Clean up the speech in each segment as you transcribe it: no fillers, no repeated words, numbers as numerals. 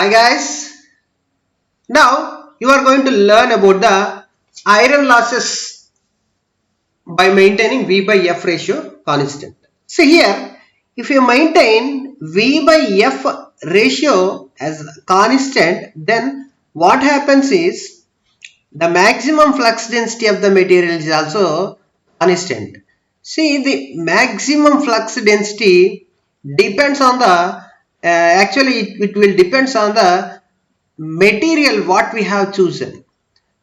Hi guys, now you are going to learn about the iron losses by maintaining V by F ratio constant. See here, if you maintain V by F ratio as constant, then what happens is the maximum flux density of the material is also constant. See, the maximum flux density depends on the it will depends on the material what we have chosen.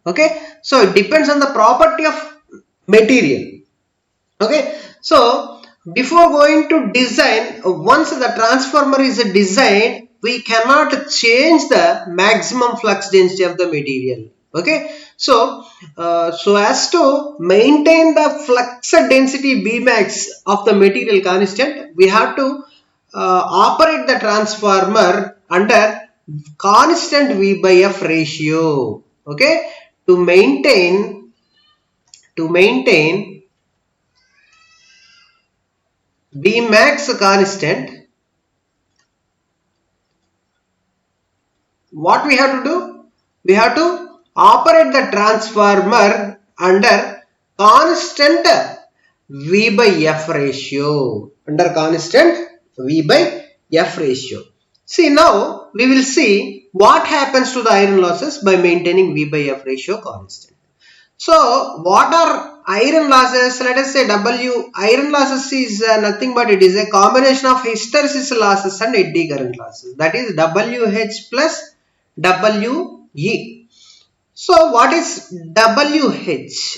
Okay, so it depends on the property of material. Okay, so before going to design, once the transformer is designed, we cannot change the maximum flux density of the material. Okay, so so as to maintain the flux density Bmax of the material constant, we have to operate the transformer under constant V by F ratio. Okay, to maintain Bmax constant, what we have to do? We have to operate the transformer under constant V by F ratio. Under constant V by F ratio. See, now we will see what happens to the iron losses by maintaining V by F ratio constant. So, what are iron losses? Let us say W. Iron losses is nothing but it is a combination of hysteresis losses and eddy current losses. That is WH plus WE. So, what is WH?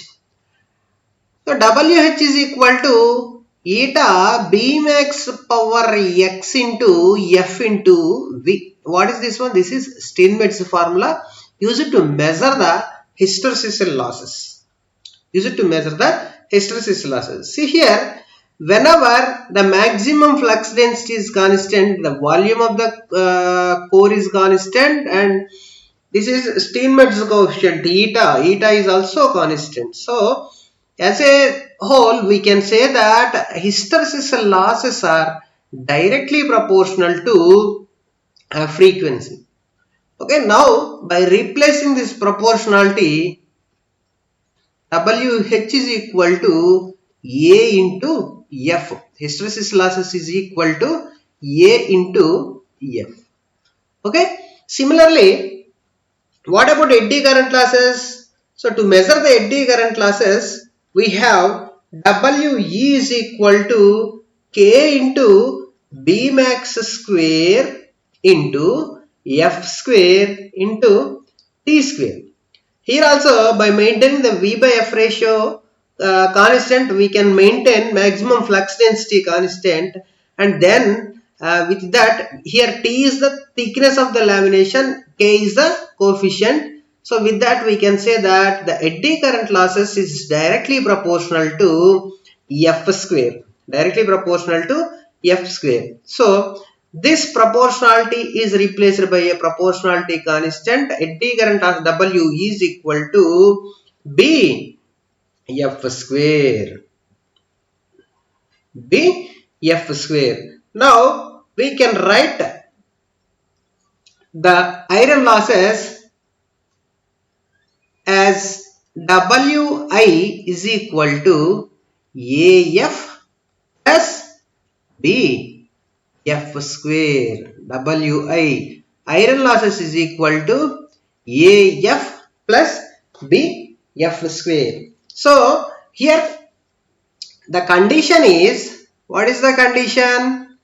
So, WH is equal to eta Bmax power X into F into V. What is this one? This is Steinmetz formula used to measure the hysteresis losses. Use it to measure the hysteresis losses. See here, whenever the maximum flux density is constant, the volume of the core is constant, and this is Steinmetz coefficient eta. Eta is also constant. So, as a whole, we can say that hysteresis losses are directly proportional to frequency. Okay, now by replacing this proportionality, WH is equal to A into F. Hysteresis losses is equal to A into F. Okay. Similarly, what about eddy current losses? So, to measure the eddy current losses, we have WE is equal to K into Bmax square into F square into T square. Here also, by maintaining the V by F ratio constant, we can maintain maximum flux density constant, and then with that, here T is the thickness of the lamination, K is the coefficient. So with that, we can say that the eddy current losses is directly proportional to F square. Directly proportional to F square. So this proportionality is replaced by a proportionality constant. Eddy current of W is equal to B F square. B F square. Now we can write the iron losses as Wi is equal to AF plus B F square. Wi iron losses is equal to AF plus B F square. So here the condition is, what is the condition?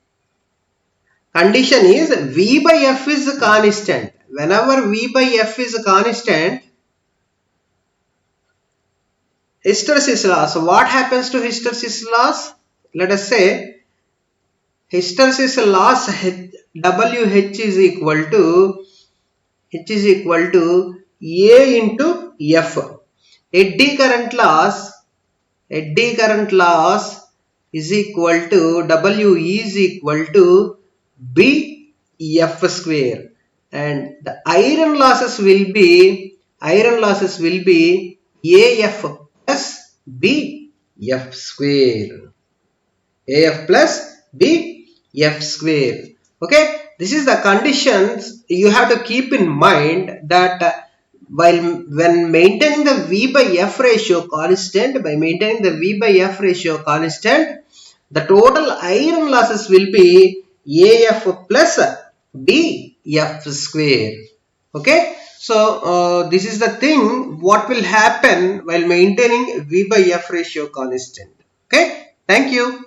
Condition is V by F is constant. Whenever V by F is constant, hysteresis loss. So what happens to hysteresis loss? Let us say hysteresis loss WH is equal to A into F. Eddy current loss is equal to W is equal to B F square, and the iron losses will be AF plus B F square. AF plus B F square. Okay. this is the conditions you have to keep in mind that when maintaining the V by F ratio constant, the total iron losses will be AF plus DF square. Okay, so this is the thing what will happen while maintaining V by F ratio constant. Okay, thank you.